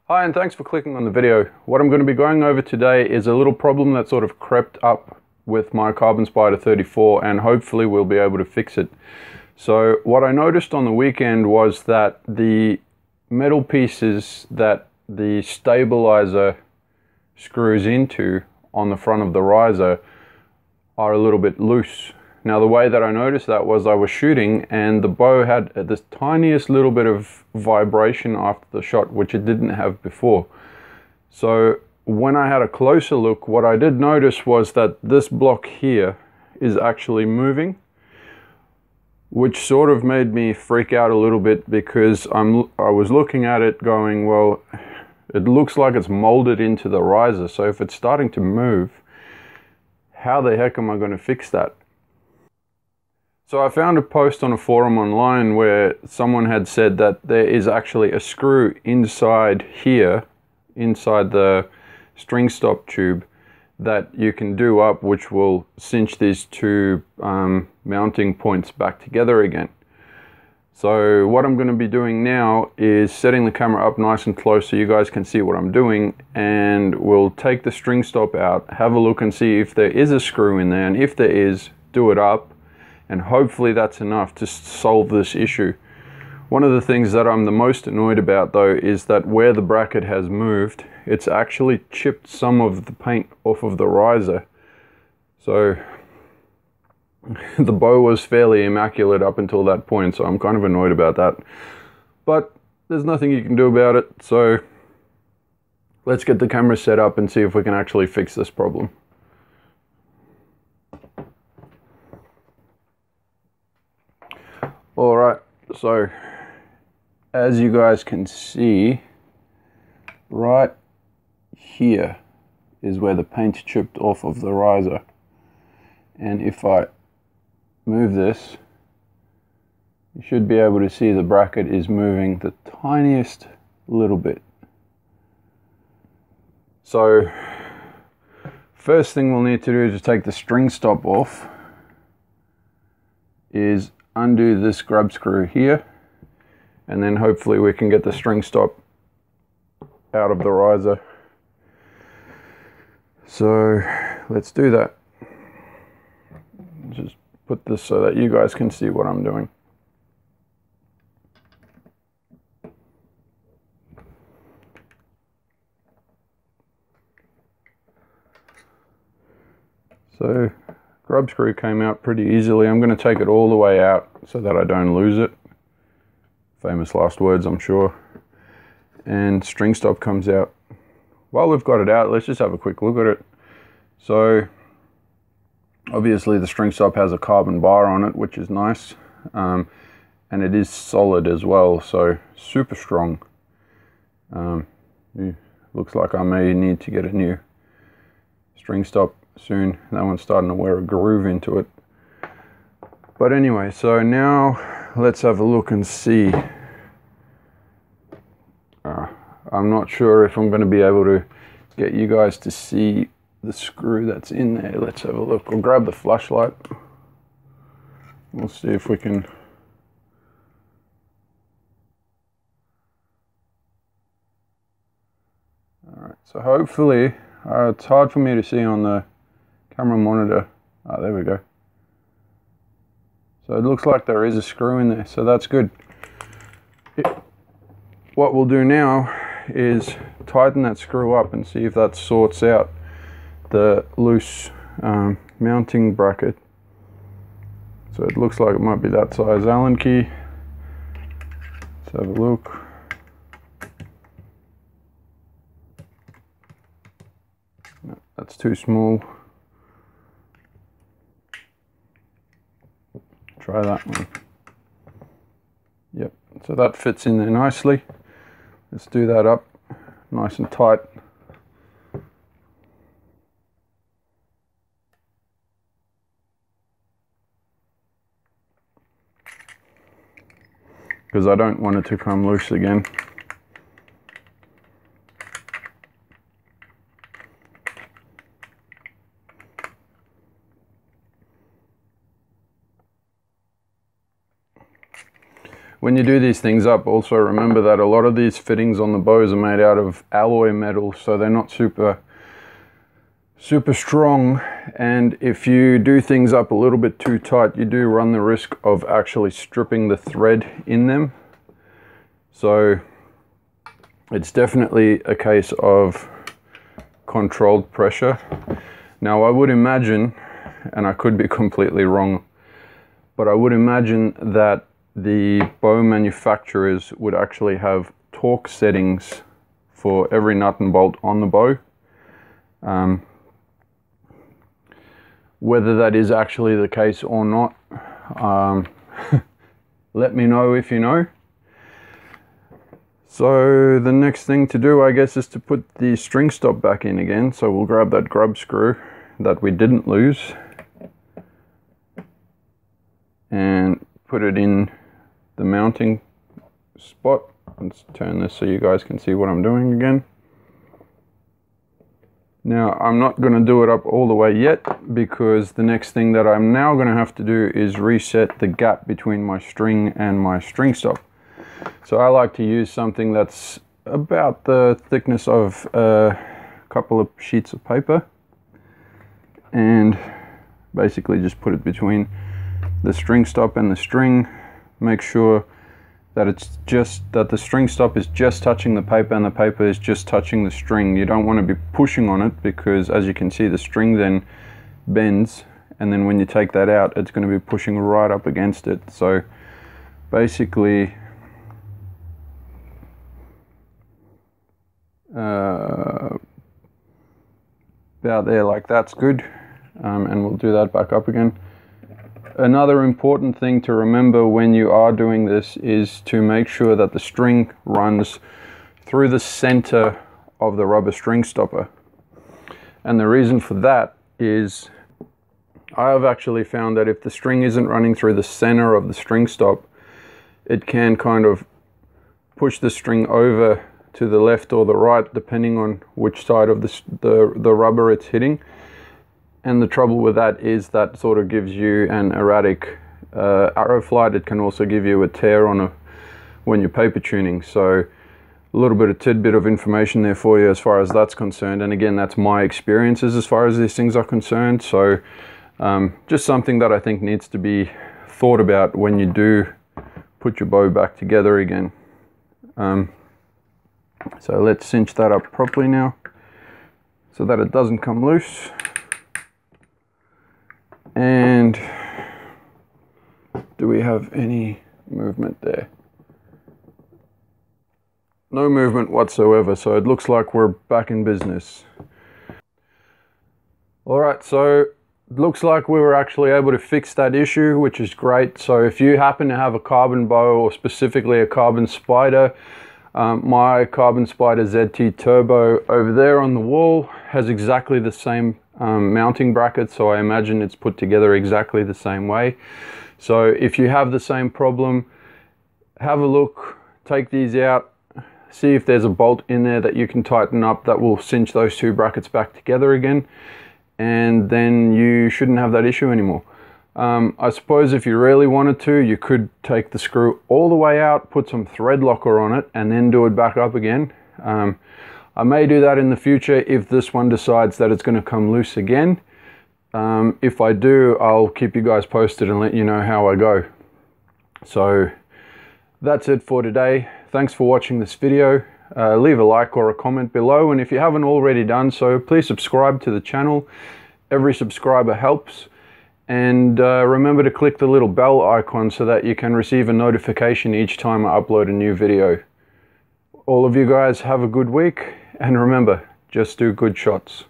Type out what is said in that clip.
Hi, and thanks for clicking on the video. What I'm going to be going over today is a little problem that sort of crept up with my Carbon Spyder 34, and hopefully we'll be able to fix it. So what I noticed on the weekend was that the metal pieces that the stabilizer screws into on the front of the riser are a little bit loose. Now the way that I noticed that was I was shooting and the bow had this tiniest little bit of vibration after the shot, which it didn't have before. So when I had a closer look, what I did notice was that this block here is actually moving, which sort of made me freak out a little bit, because I was looking at it going, well, it looks like it's molded into the riser, so if it's starting to move, how the heck am I going to fix that? So I found a post on a forum online where someone had said that there is actually a screw inside here, inside the string stop tube, that you can do up, which will cinch these two mounting points back together again. So what I'm going to be doing now is setting the camera up nice and close so you guys can see what I'm doing, and we'll take the string stop out, have a look and see if there is a screw in there, and if there is, do it up, and hopefully that's enough to solve this issue. One of the things that I'm the most annoyed about though is that where the bracket has moved, it's actually chipped some of the paint off of the riser. So the bow was fairly immaculate up until that point, so I'm kind of annoyed about that. But there's nothing you can do about it, so let's get the camera set up and see if we can actually fix this problem. Alright, so as you guys can see, right here is where the paint chipped off of the riser. And if I move this, you should be able to see the bracket is moving the tiniest little bit. So first thing we'll need to do to take the string stop off is undo this grub screw here, and then hopefully we can get the string stop out of the riser. So let's do that. Just put this so that you guys can see what I'm doing. So grub screw came out pretty easily. I'm going to take it all the way out so that I don't lose it. Famous last words, I'm sure. And string stop comes out. While we've got it out, let's just have a quick look at it. So obviously the string stop has a carbon bar on it, which is nice. And it is solid as well, so super strong. Looks like I may need to get a new string stop soon. That one's starting to wear a groove into it. But anyway, so now let's have a look and see. I'm not sure if I'm going to be able to get you guys to see the screw that's in there. Let's have a look. We'll grab the flashlight. We'll see if we can. Alright, so hopefully, it's hard for me to see on the camera monitor. Ah, there we go. So it looks like there is a screw in there, so that's good. What we'll do now is tighten that screw up and see if that sorts out the loose mounting bracket. So it looks like it might be that size Allen key. Let's have a look. No, that's too small. Try that one. Yep, so that fits in there nicely. Let's do that up nice and tight. Because I don't want it to come loose again. when you do these things up, also remember that a lot of these fittings on the bows are made out of alloy metal, so they're not super strong, and if you do things up a little bit too tight, you do run the risk of actually stripping the thread in them. So it's definitely a case of controlled pressure. Now I would imagine, and I could be completely wrong, but I would imagine that the bow manufacturers would actually have torque settings for every nut and bolt on the bow. Whether that is actually the case or not, let me know if you know. So the next thing to do, I guess, is to put the string stop back in again. So we'll grab that grub screw that we didn't lose and put it in the mounting spot. Let's turn this so you guys can see what I'm doing again. Now I'm not going to do it up all the way yet, because the next thing that I'm now going to have to do is reset the gap between my string and my string stop. So I like to use something that's about the thickness of a couple of sheets of paper, and basically just put it between the string stop and the string. Make sure that it's just that the string stop is just touching the paper and the paper is just touching the string. You don't want to be pushing on it, because as you can see, the string then bends, and then when you take that out, it's going to be pushing right up against it. So basically about there, like that's good, and we'll do that back up again. Another important thing to remember when you are doing this is to make sure that the string runs through the center of the rubber string stopper. And the reason for that is I have actually found that if the string isn't running through the center of the string stop, it can kind of push the string over to the left or the right, depending on which side of the rubber it's hitting. And the trouble with that is that sort of gives you an erratic arrow flight. It can also give you a tear on when you're paper tuning. So a little bit of tidbit of information there for you as far as that's concerned. And again, that's my experiences as far as these things are concerned. So just something that I think needs to be thought about when you do put your bow back together again. So let's cinch that up properly now so that it doesn't come loose. And do we have any movement there? No movement whatsoever, so it looks like we're back in business. Alright, so it looks like we were actually able to fix that issue, which is great. So if you happen to have a carbon bow, or specifically a Carbon Spyder, my Carbon Spyder ZT Turbo over there on the wall has exactly the same mounting bracket, so I imagine it's put together exactly the same way. So if you have the same problem, have a look, take these out, see if there's a bolt in there that you can tighten up that will cinch those two brackets back together again, and then you shouldn't have that issue anymore. I suppose if you really wanted to, you could take the screw all the way out, put some thread locker on it, and then do it back up again. I may do that in the future if this one decides that it's going to come loose again. If I do, I'll keep you guys posted and let you know how I go. So that's it for today. Thanks for watching this video. Leave a like or a comment below, and if you haven't already done so, please subscribe to the channel. Every subscriber helps. And remember to click the little bell icon so that you can receive a notification each time I upload a new video. All of you guys have a good week, and remember, just do good shots.